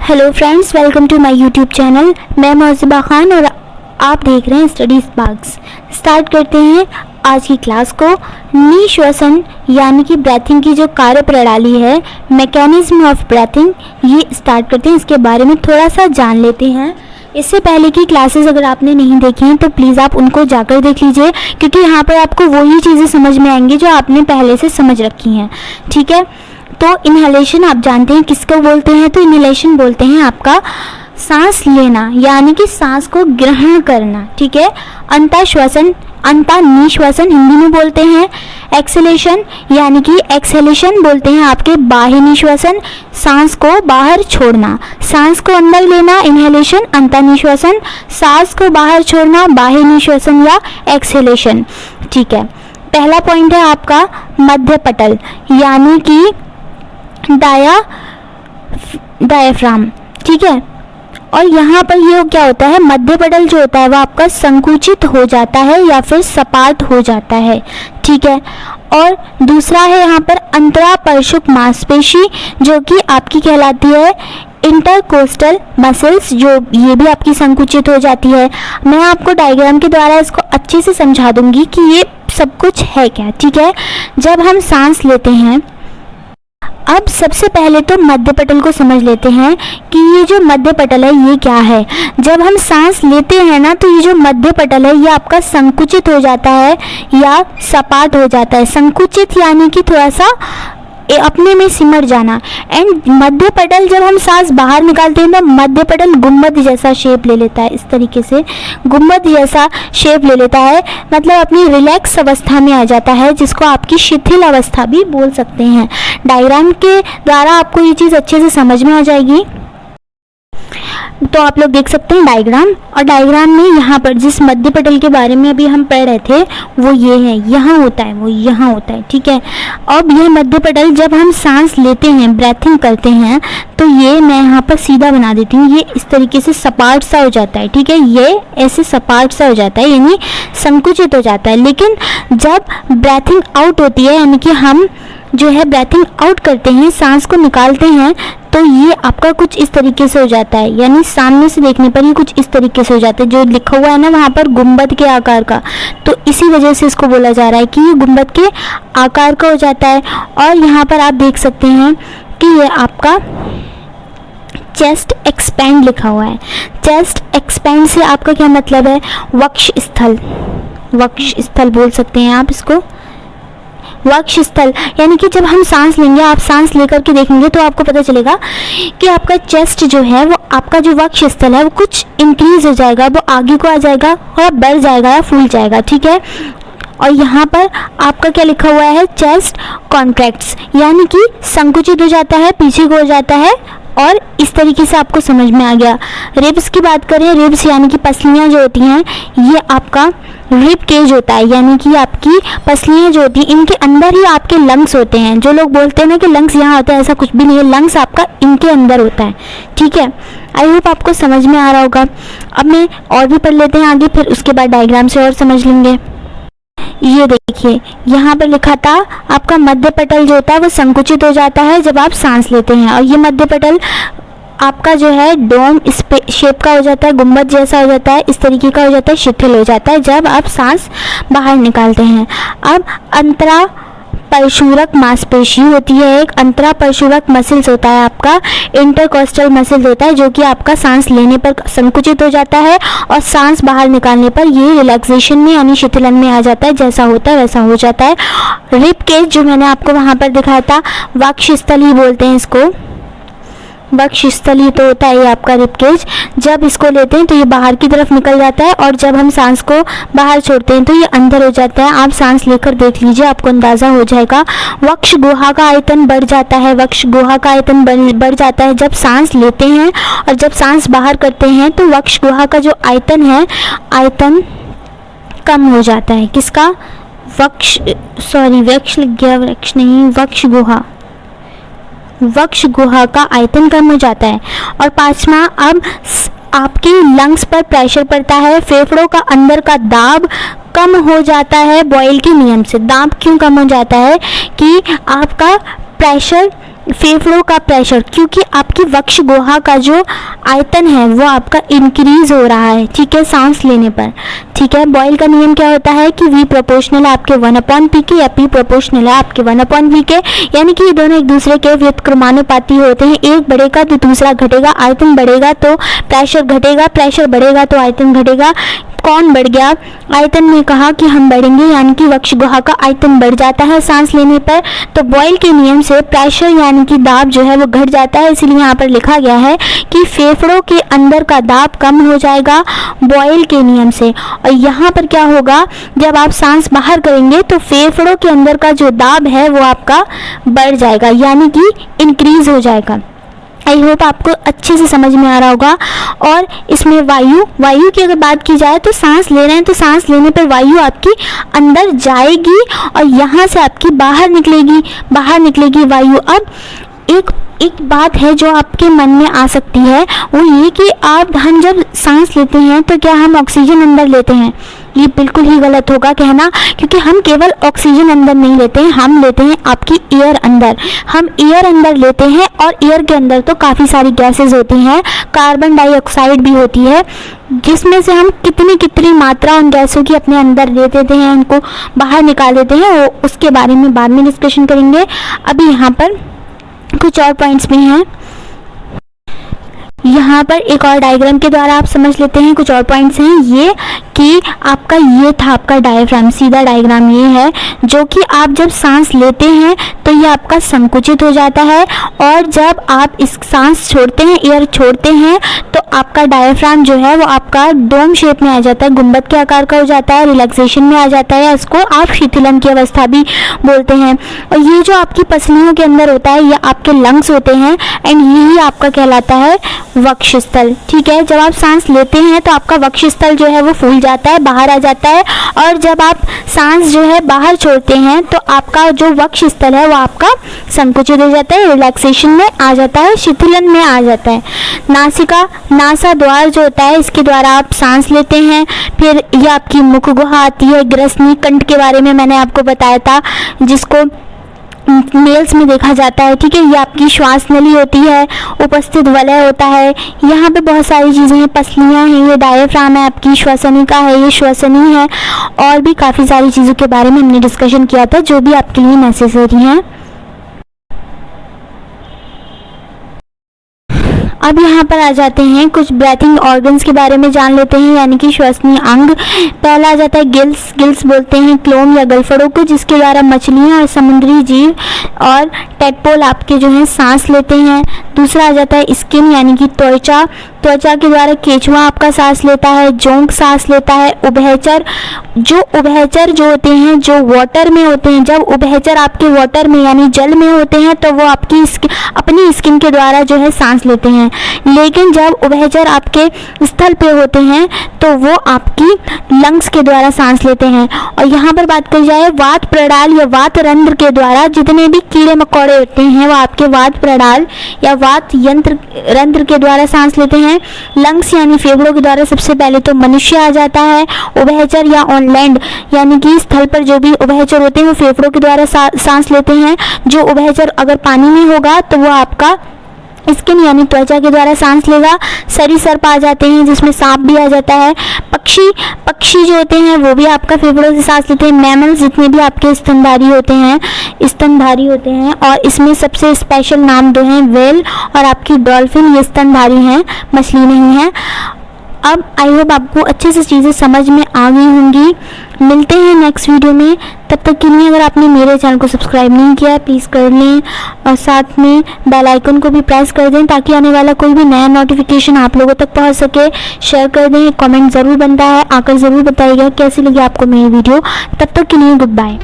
Hello friends, welcome to my YouTube channel. मैं मौजिबा खान और आप देख रहे हैं स्टडी स्पार्क्स। स्टार्ट करते हैं आज की क्लास को। निश्वसन यानी कि ब्रेथिंग की जो कार्य प्रणाली है, मैकेनिज्म ऑफ ब्रेथिंग, ये स्टार्ट करते हैं। इसके बारे में थोड़ा सा जान लेते हैं। इससे पहले की क्लासेस अगर आपने नहीं देखी हैं तो प्लीज़ आप उनको जाकर देख लीजिए, क्योंकि यहाँ पर आपको वही चीज़ें समझ में आएंगी जो आपने पहले से समझ रखी हैं। ठीक है, तो इनहेलेशन आप जानते हैं किसको बोलते हैं? तो इनहेलेशन बोलते हैं आपका सांस लेना, यानी कि सांस को ग्रहण करना। ठीक है, अंतःश्वसन, निश्वसन हिंदी में बोलते हैं। एक्सहेलेशन यानी कि एक्सहेलेशन बोलते हैं आपके बाह्य निश्वसन, सांस को बाहर छोड़ना। सांस को अंदर लेना इनहेलेशन, अंतःनिश्वसन। सांस को बाहर छोड़ना बाह्य निश्वसन या एक्सहेलेशन। ठीक है, पहला पॉइंट है आपका मध्य पटल यानी कि डायाफ्राम। ठीक है, और यहाँ पर ये क्या होता है, मध्य पटल जो होता है वो आपका संकुचित हो जाता है या फिर सपाट हो जाता है। ठीक है, और दूसरा है यहाँ पर अंतरापर्शुक मांसपेशी, जो कि आपकी कहलाती है इंटरकोस्टल मसल्स, जो ये भी आपकी संकुचित हो जाती है। मैं आपको डायग्राम के द्वारा इसको अच्छे से समझा दूंगी कि ये सब कुछ है क्या। ठीक है, जब हम सांस लेते हैं, अब सबसे पहले तो मध्य पटल को समझ लेते हैं कि ये जो मध्य पटल है ये क्या है। जब हम सांस लेते हैं ना, तो ये जो मध्य पटल है ये आपका संकुचित हो जाता है या सपाट हो जाता है। संकुचित यानी कि थोड़ा सा अपने में सिमट जाना। एंड मध्य पटल जब हम सांस बाहर निकालते हैं तो मध्य पटल गुंबद जैसा शेप ले लेता है। इस तरीके से गुंबद जैसा शेप ले लेता है, मतलब अपनी रिलैक्स अवस्था में आ जाता है, जिसको आपकी शिथिल अवस्था भी बोल सकते हैं। डायग्राम के द्वारा आपको ये चीज़ अच्छे से समझ में आ जाएगी। तो आप लोग देख सकते हैं डायग्राम, और डायग्राम में यहाँ पर जिस मध्य पटल के बारे में अभी हम पढ़ रहे थे वो ये है, यहाँ होता है, वो यहाँ होता है। ठीक है, अब ये मध्य पटल जब हम सांस लेते हैं, ब्रेथिंग करते हैं, तो ये मैं यहाँ पर सीधा बना देती हूँ, ये इस तरीके से सपाट सा हो जाता है। ठीक है, ये ऐसे सपाट सा हो जाता है, यानी संकुचित हो जाता है। लेकिन जब ब्रेथिंग आउट होती है, यानी कि हम जो है ब्रेथिंग आउट करते हैं, सांस को निकालते हैं, तो ये आपका कुछ इस तरीके से हो जाता है, यानी सामने से देखने पर ये कुछ इस तरीके से हो जाता है। जो लिखा हुआ है ना वहाँ पर गुंबद के आकार का, तो इसी वजह से इसको बोला जा रहा है कि ये गुंबद के आकार का हो जाता है। और यहाँ पर आप देख सकते हैं कि ये आपका चेस्ट एक्सपैंड लिखा हुआ है। चेस्ट एक्सपैंड से आपका क्या मतलब है? वक्ष स्थल, वक्ष स्थल बोल सकते हैं आप इसको, वक्ष स्थल। यानी कि जब हम सांस लेंगे, आप सांस लेकर के देखेंगे तो आपको पता चलेगा कि आपका चेस्ट जो है वो, आपका जो वक्ष स्थल है वो कुछ इंक्रीज हो जाएगा, वो आगे को आ जाएगा और बढ़ जाएगा या फूल जाएगा। ठीक है, और यहाँ पर आपका क्या लिखा हुआ है? चेस्ट कॉन्ट्रैक्ट्स, यानी कि संकुचित हो जाता है, पीछे को हो जाता है, और इस तरीके से आपको समझ में आ गया। रिब्स की बात करें, रिब्स यानी कि पसलियाँ जो होती हैं, ये आपका रिब केज होता है, यानी कि आपकी पसलियाँ जो होती हैं इनके अंदर ही आपके लंग्स होते हैं। जो लोग बोलते हैं ना कि लंग्स यहाँ होता है, ऐसा कुछ भी नहीं है, लंग्स आपका इनके अंदर होता है। ठीक है, आई होप आपको समझ में आ रहा होगा। अब मैं और भी पढ़ लेते हैं आगे, फिर उसके बाद डायग्राम से और समझ लेंगे। ये देखिए यहाँ पर लिखा था आपका मध्य पटल जो होता है वो संकुचित हो जाता है जब आप सांस लेते हैं, और ये मध्य पटल आपका जो है डोम शेप का हो जाता है, गुंबद जैसा हो जाता है, इस तरीके का हो जाता है, शिथिल हो जाता है जब आप सांस बाहर निकालते हैं। अब अंतरापर्शुरक मांसपेशी होती है, एक अंतरापर्शुरक मसल्स होता है आपका, इंटरकोस्टल मसल्स होता है, जो कि आपका सांस लेने पर संकुचित हो जाता है और सांस बाहर निकालने पर ये रिलैक्सेशन में यानी शिथिलन में आ जाता है, जैसा होता है वैसा हो जाता है। रिब केज जो मैंने आपको वहाँ पर दिखाया था, वक्ष स्थल ही बोलते हैं इसको, वक्ष स्थल ही तो होता है ये आपका रिब केज। जब इसको लेते हैं तो ये बाहर की तरफ निकल जाता है, और जब हम सांस को बाहर छोड़ते हैं तो ये अंदर हो जाता है। आप सांस लेकर देख लीजिए, आपको अंदाज़ा हो जाएगा। वक्ष गुहा का आयतन बढ़ जाता है, वक्ष गुहा का आयतन बढ़ जाता है जब सांस लेते हैं, और जब सांस बाहर करते हैं तो वक्ष गुहा का जो आयतन है, आयतन कम हो जाता है। किसका? वक्ष, सॉरी वक्ष लग गया, वृक्ष नहीं, वक्ष गुहा, वक्ष गुहा का आयतन कम हो जाता है। और पांचवा, अब आपके लंग्स पर प्रेशर पड़ता है, फेफड़ों का अंदर का दाब कम हो जाता है। बॉयल के नियम से दाब क्यों कम हो जाता है? कि आपका प्रेशर फेफड़ों का प्रेशर, क्योंकि आपकी वक्ष गुहा का जो आयतन है वो आपका इंक्रीज हो रहा है, ठीक है, सांस लेने पर, ठीक है। बॉयल का नियम क्या होता है कि V प्रोपोर्शनल है आपके 1/p के या P प्रोपोर्शनल है आपके 1/v के, यानी कि ये दोनों एक दूसरे के व्युत्क्रमानुपाती होते हैं। एक बढ़ेगा तो दूसरा घटेगा, आयतन बढ़ेगा तो प्रेशर घटेगा, प्रेशर बढ़ेगा तो आयतन घटेगा। कौन बढ़ गया? आयतन में कहा कि हम बढ़ेंगे, यानी कि वक्ष गुहा का आयतन बढ़ जाता है सांस लेने पर। तो बॉयल के नियम से प्रेशर यानी कि दाब जो है वो घट जाता है, इसलिए यहाँ पर लिखा गया है कि फेफड़ों के अंदर का दाब कम हो जाएगा बॉयल के नियम से। और यहाँ पर क्या होगा, जब आप सांस बाहर करेंगे तो फेफड़ों के अंदर का जो दाब है वो आपका बढ़ जाएगा, यानी कि इंक्रीज हो जाएगा। आई होप आपको अच्छे से समझ में आ रहा होगा। और इसमें वायु की अगर बात की जाए तो सांस ले रहे हैं तो सांस लेने पर वायु आपकी अंदर जाएगी और यहाँ से आपकी बाहर निकलेगी वायु। अब एक बात है जो आपके मन में आ सकती है, वो ये कि हम जब सांस लेते हैं तो क्या हम ऑक्सीजन अंदर लेते हैं? ये बिल्कुल ही गलत होगा कहना, क्योंकि हम केवल ऑक्सीजन अंदर नहीं लेते हैं, हम लेते हैं आपकी एयर अंदर। हम एयर अंदर लेते हैं और एयर के अंदर तो काफ़ी सारी गैसेस होती हैं, कार्बन डाइऑक्साइड भी होती है, जिसमें से हम कितनी मात्रा उन गैसों की अपने अंदर ले देते हैं, उनको बाहर निकाल देते हैं। उसके बारे में बाद में डिस्कशन करेंगे। अभी यहाँ पर कुछ और पॉइंट्स भी हैं। यहाँ पर एक और डायग्राम के द्वारा आप समझ लेते हैं कुछ और पॉइंट्स हैं। ये कि आपका ये था आपका डायफ्राम, सीधा डायग्राम ये है, जो कि आप जब सांस लेते हैं तो ये आपका संकुचित हो जाता है, और जब आप इस सांस छोड़ते हैं, एयर छोड़ते हैं, तो आपका डायफ्राम जो है वो आपका डोम शेप में आ जाता है, गुंबद के आकार का हो जाता है, रिलैक्सेशन में आ जाता है। इसको आप शीतलन की अवस्था भी बोलते हैं। और ये जो आपकी पसलियों के अंदर होता है ये आपके लंग्स होते हैं, एंड यही आपका कहलाता है वक्षस्थल, ठीक है। जब आप सांस लेते हैं तो आपका वक्षस्थल जो है वो फूल जाता है, बाहर आ जाता है, और जब आप सांस जो है बाहर छोड़ते हैं तो आपका जो वक्षस्थल है वो आपका संकुचित हो जाता है, रिलैक्सेशन में आ जाता है, शीतलन में आ जाता है। नासा द्वार जो होता है इसके द्वारा आप सांस लेते हैं। फिर ये आपकी मुख गुहा आती है, ग्रसनी कंठ के बारे में मैंने आपको बताया था, जिसको मेल्स में देखा जाता है, ठीक है। ये आपकी श्वास नली होती है, उपस्थित वलय होता है, यहाँ पे बहुत सारी चीज़ें हैं, पसलियाँ हैं, ये डायफ्राम है, आपकी श्वसनिका है, ये श्वसनी है, और भी काफ़ी सारी चीज़ों के बारे में हमने डिस्कशन किया था जो भी आपके लिए नेसेसरी हैं। अब यहाँ पर आ जाते हैं कुछ ब्रीथिंग ऑर्गन्स के बारे में जान लेते हैं, यानी कि श्वसनीय अंग। पहला आ जाता है गिल्स बोलते हैं क्लोम या गलफड़ों को, जिसके द्वारा मछलियाँ और समुद्री जीव और टेडपोल आपके जो हैं सांस लेते हैं। दूसरा आ जाता है स्किन, यानी कि त्वचा के द्वारा केंचुआ आपका सांस लेता है, जोंक सांस लेता है। उभयचर जो होते हैं, जो वाटर में होते हैं, जब उभयचर आपके वाटर में यानी जल में होते हैं तो वो आपकी अपनी स्किन के द्वारा जो है सांस लेते हैं। लेकिन जब उभयचर आपके स्थल पे होते हैं तो वो आपकी लंग्स के द्वारा सांस लेते हैं। और यहाँ पर बात करी जाए वात प्रणाल या वात रंध्र के द्वारा, जितने भी कीड़े मकोड़े होते हैं वो आपके वात प्रणाल या वात रंध्र के द्वारा सांस लेते हैं। लंग्स यानी फेफड़ों के द्वारा सबसे पहले तो मनुष्य आ जाता है। उभयचर या ऑन लैंड यानी कि स्थल पर जो भी उभयचर होते हैं वो फेफड़ों के द्वारा सांस लेते हैं। जो उभयचर अगर पानी में होगा तो वो आपका स्किन यानी त्वचा के द्वारा सांस लेगा। सरीसृप आ जाते हैं, जिसमें सांप भी आ जाता है। पक्षी जो होते हैं वो भी आपका फेफड़ों से सांस लेते हैं। मैमल्स जितने भी आपके स्तनधारी होते हैं, और इसमें सबसे स्पेशल नाम दो हैं, व्हेल और आपकी डॉल्फिन, ये स्तनधारी हैं, मछली नहीं है। अब आई होप आपको अच्छे से चीज़ें समझ में आ गई होंगी। मिलते हैं नेक्स्ट वीडियो में, तब तक के लिए अगर आपने मेरे चैनल को सब्सक्राइब नहीं किया है प्लीज़ कर लें, और साथ में बेल आइकन को भी प्रेस कर दें ताकि आने वाला कोई भी नया नोटिफिकेशन आप लोगों तक पहुंच सके। शेयर कर दें, कमेंट ज़रूर बनता है, आकर ज़रूर बताइएगा कैसी लगी आपको मेरी वीडियो। तब तक के लिए गुड बाय।